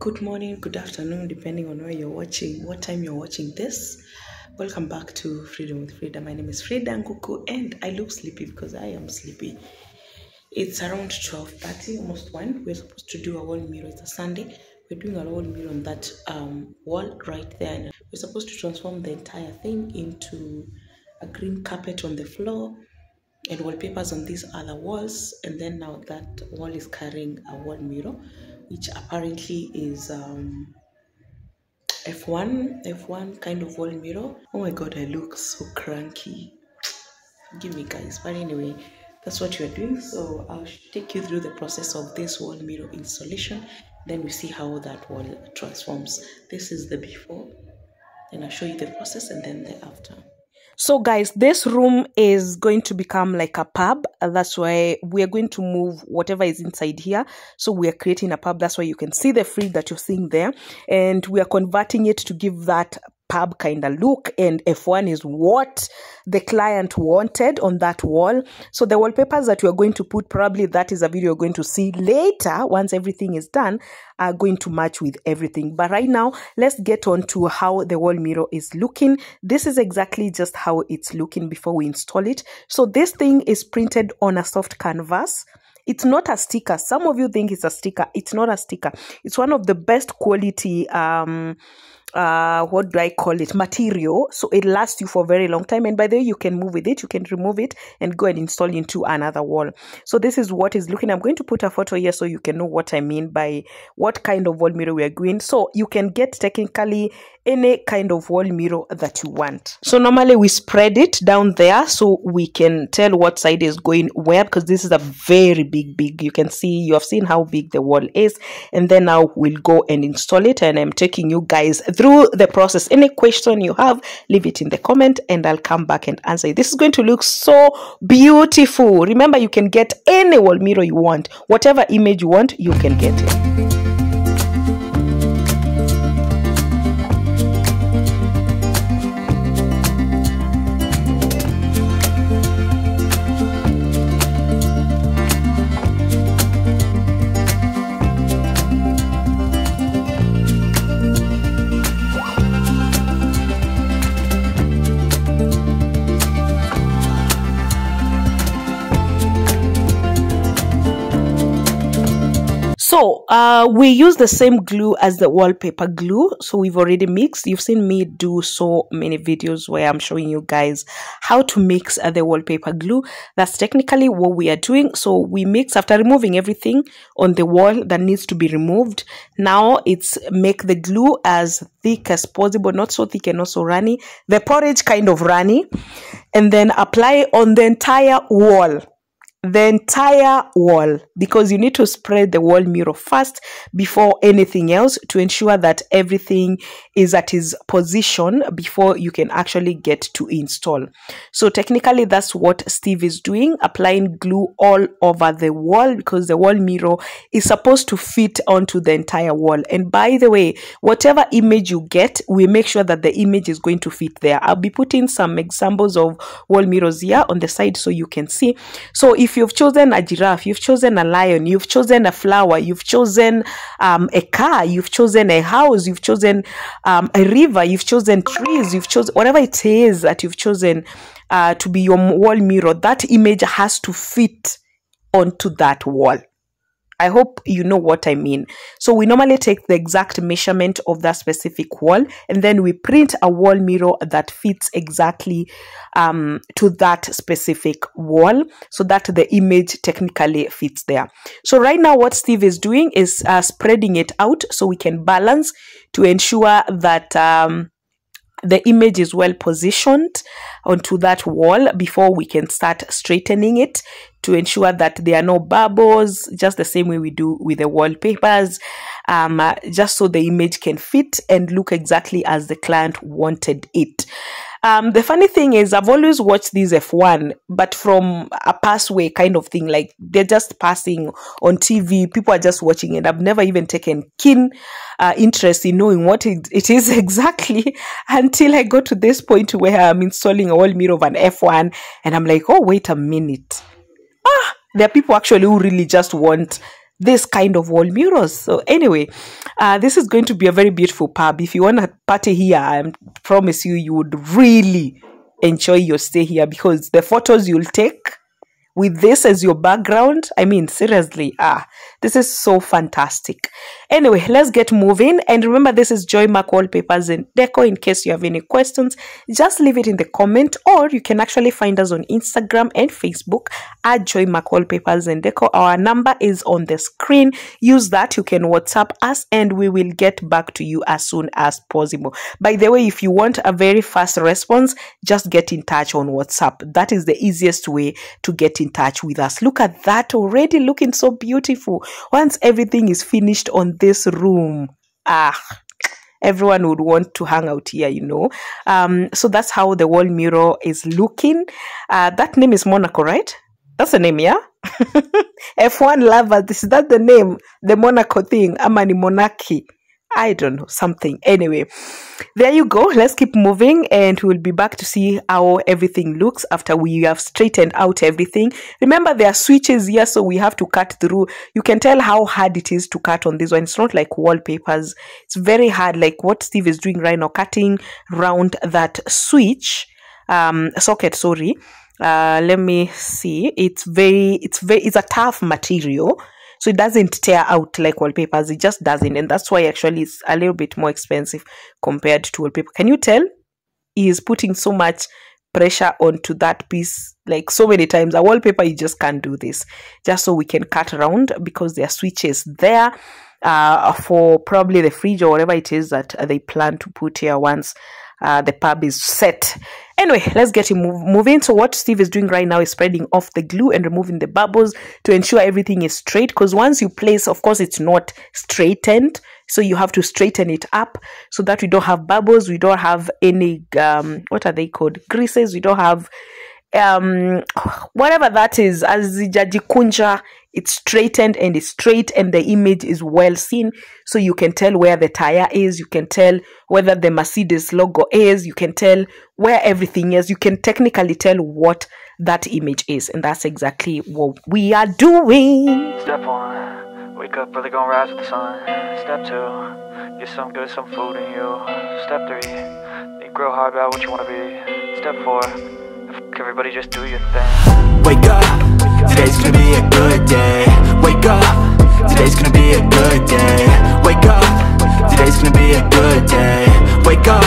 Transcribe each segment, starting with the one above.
Good morning, good afternoon, depending on where you're watching, what time you're watching this. Welcome back to Freedom with Fridah. My name is Fridah Nguku and I look sleepy because I am sleepy. It's around 12:30, almost 1. We're supposed to do a wall mirror. It's a Sunday. We're doing a wall mirror on that wall right there. And we're supposed to transform the entire thing into a green carpet on the floor and wallpapers on these other walls. And then now that wall is carrying a wall mirror, which apparently is F1 kind of wall mirror. Oh my god, I look so cranky. Forgive me guys, but anyway, that's what you're doing. So I'll take you through the process of this wall mirror installation, then we see how that wall transforms. This is the before, then I'll show you the process and then the after. So guys, this room is going to become like a pub. That's why we are going to move whatever is inside here. So we are creating a pub. That's why you can see the fridge that you're seeing there. And we are converting it to give that pub kind of look, and F1 is what the client wanted on that wall. So the wallpapers that we are going to put, probably that is a video you're going to see later once everything is done, are going to match with everything. But right now, let's get on to how the wall mirror is looking. This is exactly just how it's looking before we install it. So this thing is printed on a soft canvas. It's not a sticker. Some of you think it's a sticker. It's not a sticker. It's one of the best quality what do I call it, material, so it lasts you for a very long time. And by the way, you can move with it, you can remove it and go and install into another wall. So this is what is looking. I'm going to put a photo here so you can know what I mean by what kind of wall mirror we are doing. So you can get technically any kind of wall mirror that you want. So normally we spread it down there so we can tell what side is going where, because this is a very big, you can see, you have seen how big the wall is. And then now we'll go and install it, and I'm taking you guys through the process. Any question you have, leave it in the comment and I'll come back and answer it. This is going to look so beautiful. Remember, you can get any wall mirror you want. Whatever image you want, you can get it. So we use the same glue as the wallpaper glue. So we've already mixed. You've seen me do so many videos where I'm showing you guys how to mix the wallpaper glue. That's technically what we are doing. So we mix after removing everything on the wall that needs to be removed. Now it's make the glue as thick as possible, not so thick and not so runny. The porridge kind of runny. And then apply on the entire wall. The entire wall, because you need to spread the wall mirror first before anything else to ensure that everything is at its position before you can actually get to install. So technically that's what Steve is doing, applying glue all over the wall, because the wall mirror is supposed to fit onto the entire wall. And by the way, whatever image you get, we make sure that the image is going to fit there. I'll be putting some examples of wall mirrors here on the side so you can see. So if you've chosen a giraffe, you've chosen a lion, you've chosen a flower, you've chosen a car, you've chosen a house, you've chosen a river, you've chosen trees, you've chosen whatever it is that you've chosen to be your wall mirror, that image has to fit onto that wall. I hope you know what I mean. So we normally take the exact measurement of that specific wall, and then we print a wall mirror that fits exactly to that specific wall, so that the image technically fits there. So right now what Steve is doing is spreading it out so we can balance to ensure that the image is well positioned onto that wall before we can start straightening it, to ensure that there are no bubbles, just the same way we do with the wallpapers, just so the image can fit and look exactly as the client wanted it. The funny thing is, I've always watched these F1, but from a passway kind of thing, like they're just passing on TV. People are just watching it. I've never even taken keen interest in knowing what it is exactly until I got to this point where I'm installing a wall mirror of an F1 and I'm like, oh, wait a minute. There are people actually who really just want this kind of wall murals. So anyway, this is going to be a very beautiful pub. If you want to party here, I promise you, you would really enjoy your stay here, because the photos you'll take with this as your background, I mean, seriously, this is so fantastic. Anyway, let's get moving. And remember, this is Joy Mark Wallpapers and Deco. In case you have any questions, just leave it in the comment, or you can actually find us on Instagram and Facebook at Joy Mark Wallpapers and Deco. Our number is on the screen. Use that. You can WhatsApp us and we will get back to you as soon as possible. By the way, if you want a very fast response, just get in touch on WhatsApp. That is the easiest way to get in touch with us. Look at that, already looking so beautiful. Once everything is finished on this room, everyone would want to hang out here, you know. So that's how the wall mural is looking. That name is Monaco, right? That's the name, yeah. F1 lovers, is that the name? The Monaco thing, Amani Monarchy, I don't know, something. Anyway, there you go. Let's keep moving and we'll be back to see how everything looks after we have straightened out everything. Remember, there are switches here, so we have to cut through. You can tell how hard it is to cut on this one. It's not like wallpapers. It's very hard, like what Steve is doing right now, cutting around that switch socket, sorry. Let me see. It's a tough material, so it doesn't tear out like wallpapers. It just doesn't. And that's why actually it's a little bit more expensive compared to wallpaper. Can you tell? He is putting so much pressure onto that piece, like so many times. A wallpaper, you just can't do this. Just so we can cut around, because there are switches there for probably the fridge or whatever it is that they plan to put here once the pub is set. Anyway, let's get him moving. So what Steve is doing right now is spreading off the glue and removing the bubbles to ensure everything is straight, because once you place, of course, it's not straightened, so you have to straighten it up so that we don't have bubbles, we don't have any what are they called, greases, we don't have whatever that is, as kunja. It's straightened and it's straight, and the image is well seen, so you can tell where the tire is, you can tell whether the Mercedes logo is, you can tell where everything is, you can technically tell what that image is, and that's exactly what we are doing. Step 1, wake up early, gonna rise with the sun. Step 2, get some good, some food in you. Step 3, think real hard about what you want to be. Step 4, everybody just do your thing. Wake up, today's gonna be a good day. Wake up, today's gonna be a good day. Wake up, today's gonna be a good day. Wake up,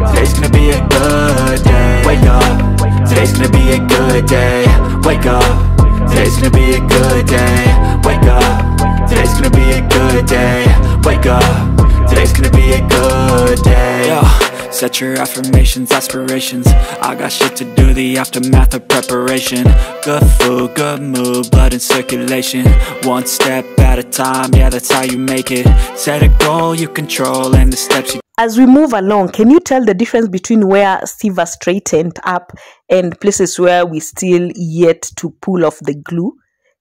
today's gonna be a good day. Wake up, today's gonna be a good day. Wake up, today's gonna be a good day. Wake up, today's gonna be a good day. Wake up, today's gonna be a good day. Yo, set your affirmations, aspirations. I got shit to do, the aftermath of preparation. Good food, good mood, blood in circulation. One step at a time, yeah, that's how you make it. Set a goal you control and the steps you... As we move along, can you tell the difference between where Steve has straightened up and places where we still yet to pull off the glue?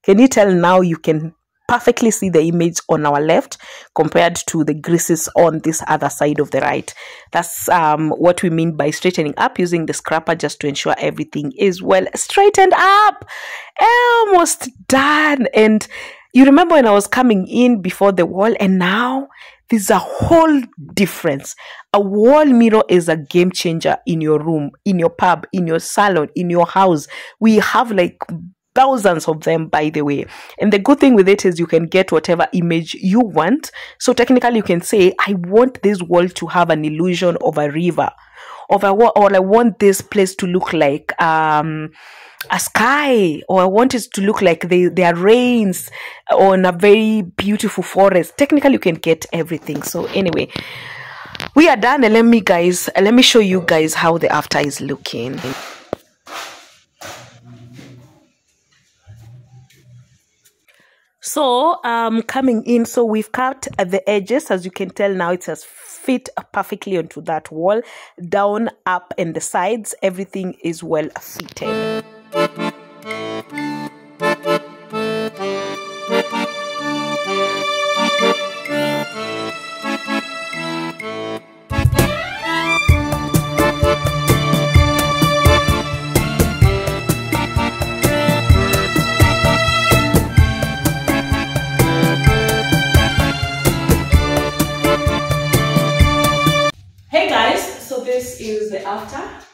Can you tell now? You can perfectly see the image on our left compared to the greases on this other side of the right. That's what we mean by straightening up, using the scraper just to ensure everything is well straightened up. Almost done. And you remember when I was coming in before the wall, and now there's a whole difference. A wall mirror is a game changer in your room, in your pub, in your salon, in your house. We have like thousands of them, by the way. And the good thing with it is you can get whatever image you want. So technically you can say, I want this wall to have an illusion of a river, or I want this place to look like a sky, or I want it to look like there are rains on a very beautiful forest. Technically you can get everything. So anyway, we are done, and let me show you guys how the after is looking. So coming in, so we've cut at the edges. As you can tell now, it has fit perfectly onto that wall. Down, up, and the sides, everything is well fitted. is the after.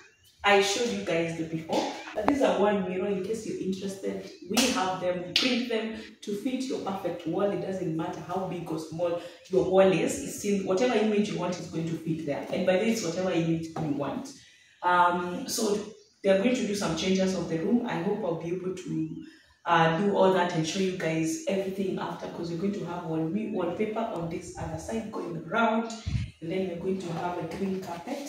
I showed you guys the before, but these are one mirror in case you're interested. We have them, we print them to fit your perfect wall. It doesn't matter how big or small your wall is. It's still whatever image you want is going to fit there, and by this whatever image you want. So they're going to do some changes of the room. I hope I'll be able to do all that and show you guys everything after, because we're going to have wallpaper on this other side going around, and then we're going to have a green carpet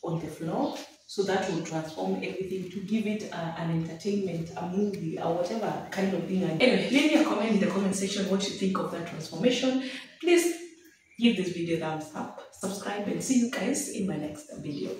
on the floor. So that will transform everything to give it an entertainment, a movie, or whatever kind of thing. Anyway, leave me a comment in the comment section what you think of that transformation. Please give this video a thumbs up, subscribe, and see you guys in my next video.